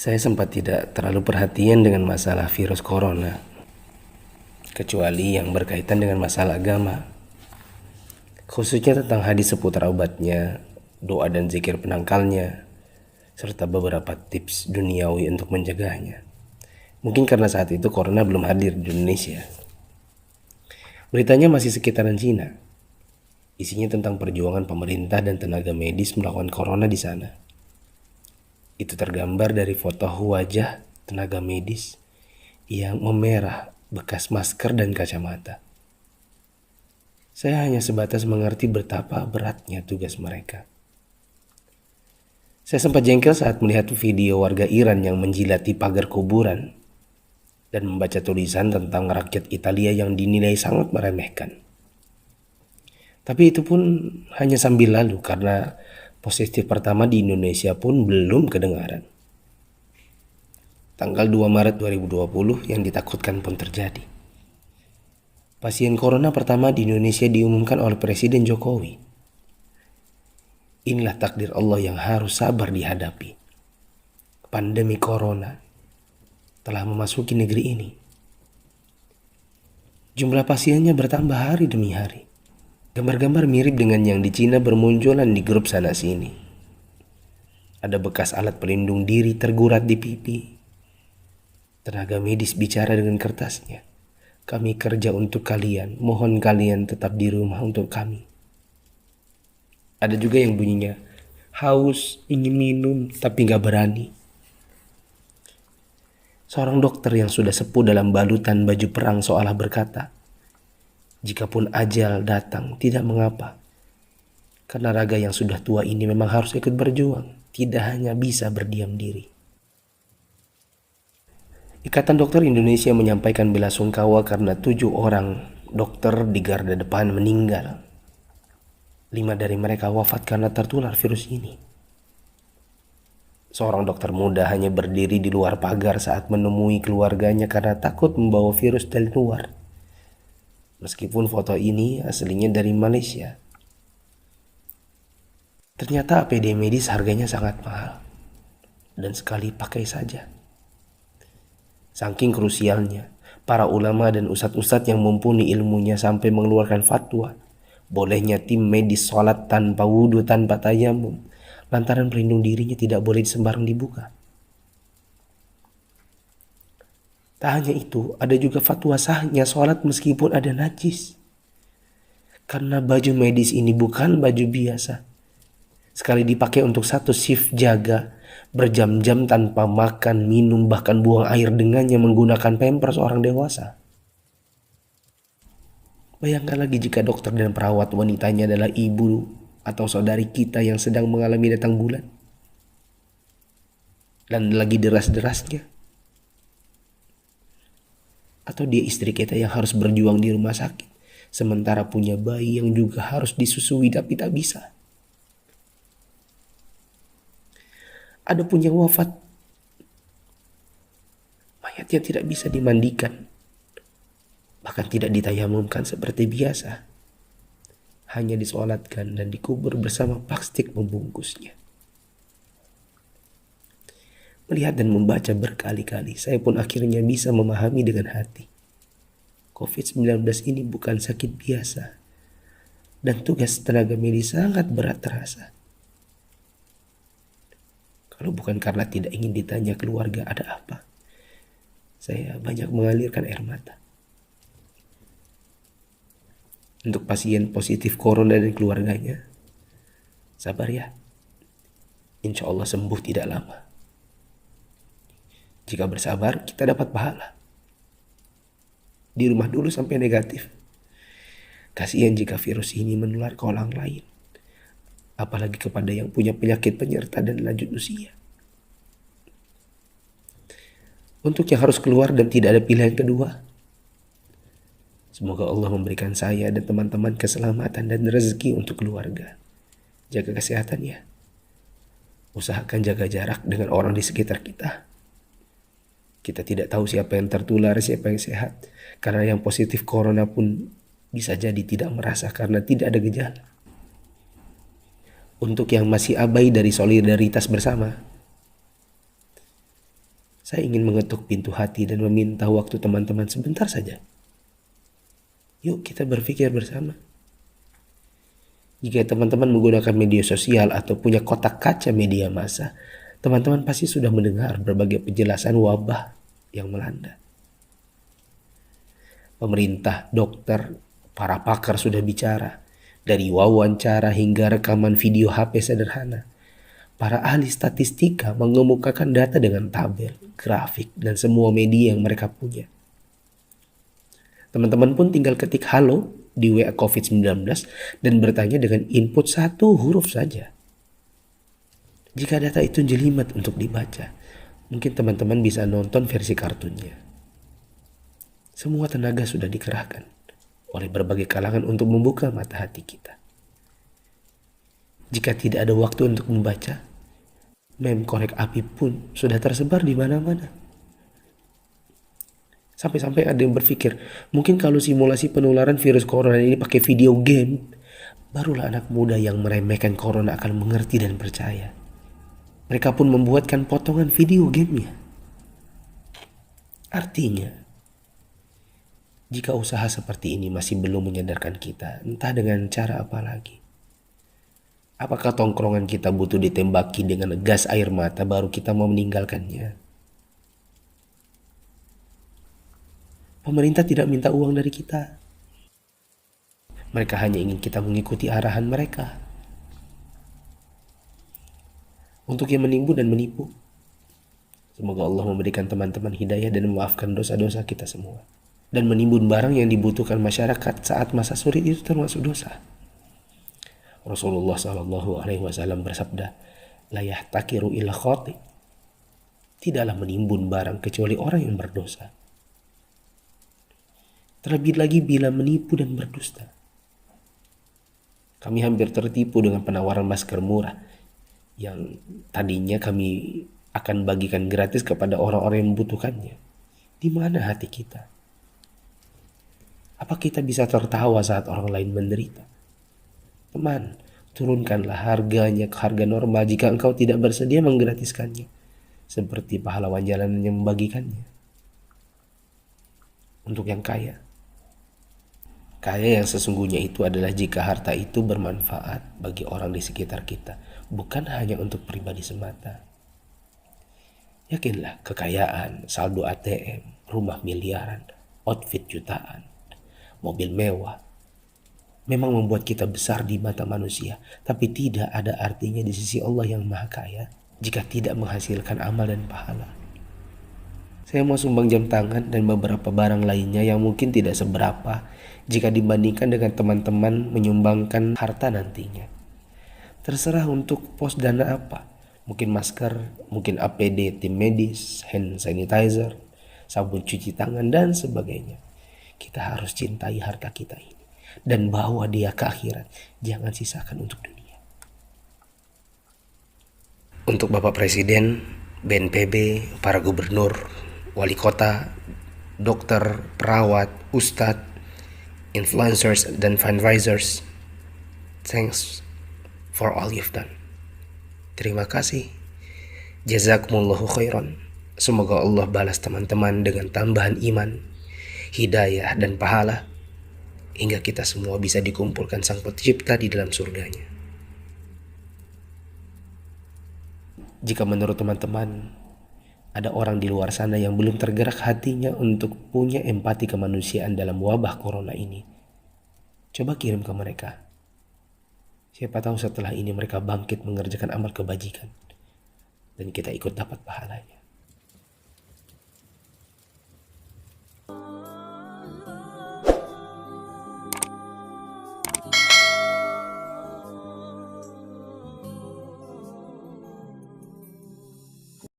Saya sempat tidak terlalu perhatian dengan masalah virus corona, kecuali yang berkaitan dengan masalah agama, khususnya tentang hadis seputar obatnya, doa dan zikir penangkalnya, serta beberapa tips duniawi untuk menjaganya. Mungkin karena saat itu corona belum hadir di Indonesia. Beritanya masih sekitaran Cina. Isinya tentang perjuangan pemerintah dan tenaga medis melawan corona di sana. Itu tergambar dari foto wajah tenaga medis yang memerah bekas masker dan kacamata. Saya hanya sebatas mengerti betapa beratnya tugas mereka. Saya sempat jengkel saat melihat video warga Iran yang menjilati pagar kuburan dan membaca tulisan tentang rakyat Italia yang dinilai sangat meremehkan. Tapi itu pun hanya sambil lalu karena positif pertama di Indonesia pun belum kedengaran. Tanggal 2 Maret 2020 yang ditakutkan pun terjadi. Pasien corona pertama di Indonesia diumumkan oleh Presiden Jokowi. Inilah takdir Allah yang harus sabar dihadapi. Pandemi corona telah memasuki negeri ini. Jumlah pasiennya bertambah hari demi hari. Gambar-gambar mirip dengan yang di Cina bermunculan di grup sana sini. Ada bekas alat pelindung diri tergurat di pipi. Tenaga medis bicara dengan kertasnya. Kami kerja untuk kalian, mohon kalian tetap di rumah untuk kami. Ada juga yang bunyinya, haus, ingin minum, tapi gak berani. Seorang dokter yang sudah sepuh dalam balutan baju perang seolah berkata, jikapun ajal datang, tidak mengapa. Karena raga yang sudah tua ini memang harus ikut berjuang, tidak hanya bisa berdiam diri. Ikatan Dokter Indonesia menyampaikan bela sungkawa karena 7 orang dokter di garda depan meninggal. 5 dari mereka wafat karena tertular virus ini. Seorang dokter muda hanya berdiri di luar pagar saat menemui keluarganya karena takut membawa virus dari luar. Meskipun foto ini aslinya dari Malaysia. Ternyata APD medis harganya sangat mahal. Dan sekali pakai saja. Saking krusialnya, para ulama dan ustadz-ustadz yang mumpuni ilmunya sampai mengeluarkan fatwa. Bolehnya tim medis sholat tanpa wudhu, tanpa tayamum. Lantaran pelindung dirinya tidak boleh sembarang dibuka. Tak hanya itu, ada juga fatwa sahnya sholat meskipun ada najis. Karena baju medis ini bukan baju biasa. Sekali dipakai untuk satu shift jaga, berjam-jam tanpa makan, minum, bahkan buang air dengannya menggunakan pampers orang dewasa. Bayangkan lagi jika dokter dan perawat wanitanya adalah ibu atau saudari kita yang sedang mengalami datang bulan. Dan lagi deras-derasnya. Atau dia istri kita yang harus berjuang di rumah sakit, sementara punya bayi yang juga harus disusui tapi tak bisa. Ada pun yang wafat, mayatnya tidak bisa dimandikan, bahkan tidak ditayamumkan seperti biasa, hanya disolatkan dan dikubur bersama plastik membungkusnya. Melihat dan membaca berkali-kali, saya pun akhirnya bisa memahami dengan hati. COVID-19 ini bukan sakit biasa, dan tugas tenaga medis sangat berat terasa. Kalau bukan karena tidak ingin ditanya keluarga ada apa, saya banyak mengalirkan air mata. Untuk pasien positif corona dan keluarganya, sabar ya, insya Allah sembuh tidak lama. Jika bersabar, kita dapat pahala. Di rumah dulu sampai negatif. Kasihan jika virus ini menular ke orang lain. Apalagi kepada yang punya penyakit penyerta dan lanjut usia. Untuk yang harus keluar dan tidak ada pilihan kedua, semoga Allah memberikan saya dan teman-teman keselamatan dan rezeki untuk keluarga. Jaga kesehatan ya. Usahakan jaga jarak dengan orang di sekitar kita. Kita tidak tahu siapa yang tertular, siapa yang sehat. Karena yang positif corona pun bisa jadi tidak merasa karena tidak ada gejala. Untuk yang masih abai dari solidaritas bersama, Saya ingin mengetuk pintu hati dan meminta waktu teman-teman sebentar saja. Yuk kita berpikir bersama. Jika teman-teman menggunakan media sosial atau punya kotak kaca media massa, teman-teman pasti sudah mendengar berbagai penjelasan wabah yang melanda. Pemerintah, dokter, para pakar sudah bicara. Dari wawancara hingga rekaman video HP sederhana. Para ahli statistika mengemukakan data dengan tabel, grafik, dan semua media yang mereka punya. Teman-teman pun tinggal ketik halo di WA COVID-19 dan bertanya dengan input satu huruf saja. Jika data itu jelimet untuk dibaca, mungkin teman-teman bisa nonton versi kartunnya. Semua tenaga sudah dikerahkan oleh berbagai kalangan untuk membuka mata hati kita. Jika tidak ada waktu untuk membaca, meme korek api pun sudah tersebar di mana-mana. Sampai-sampai ada yang berpikir, mungkin kalau simulasi penularan virus corona ini pakai video game, barulah anak muda yang meremehkan corona akan mengerti dan percaya. Mereka pun membuatkan potongan video gamenya. Artinya, jika usaha seperti ini masih belum menyadarkan kita, entah dengan cara apa lagi. Apakah tongkrongan kita butuh ditembaki dengan gas air mata baru kita mau meninggalkannya? Pemerintah tidak minta uang dari kita. Mereka hanya ingin kita mengikuti arahan mereka. Untuk yang menipu dan menipu, semoga Allah memberikan teman-teman hidayah dan memaafkan dosa-dosa kita semua. Dan menimbun barang yang dibutuhkan masyarakat saat masa sulit itu termasuk dosa. Rasulullah SAW bersabda, la yahtakiru illa khati. Tidaklah menimbun barang kecuali orang yang berdosa. Terlebih lagi bila menipu dan berdusta. Kami hampir tertipu dengan penawaran masker murah yang tadinya kami akan bagikan gratis kepada orang-orang yang membutuhkannya. Di mana hati kita? Apa kita bisa tertawa saat orang lain menderita? Teman, turunkanlah harganya ke harga normal jika engkau tidak bersedia menggratiskannya. Seperti pahlawan jalanan yang membagikannya. Untuk yang kaya. Kaya yang sesungguhnya itu adalah jika harta itu bermanfaat bagi orang di sekitar kita. Bukan hanya untuk pribadi semata. Yakinlah kekayaan, saldo ATM, rumah miliaran, outfit jutaan, mobil mewah, memang membuat kita besar di mata manusia, tapi tidak ada artinya di sisi Allah yang Maha Kaya jika tidak menghasilkan amal dan pahala. Saya mau sumbang jam tangan dan beberapa barang lainnya yang mungkin tidak seberapa jika dibandingkan dengan teman-teman menyumbangkan harta nantinya. Terserah untuk pos dana apa, mungkin masker, mungkin APD tim medis, hand sanitizer, sabun cuci tangan, dan sebagainya. Kita harus cintai harta kita ini dan bawa dia ke akhirat. Jangan sisakan untuk dunia. Untuk Bapak Presiden, BNPB, para gubernur, wali kota, dokter, perawat, ustadz, influencers, dan fundraisers, thanks for all you've done. Terima kasih. Jazakumullahu khairan. Semoga Allah balas teman-teman dengan tambahan iman, hidayah, dan pahala, hingga kita semua bisa dikumpulkan Sang Pencipta di dalam surganya. Jika menurut teman-teman ada orang di luar sana yang belum tergerak hatinya untuk punya empati kemanusiaan dalam wabah corona ini, coba kirim ke mereka. Siapa tahu setelah ini mereka bangkit mengerjakan amal kebajikan dan kita ikut dapat pahalanya.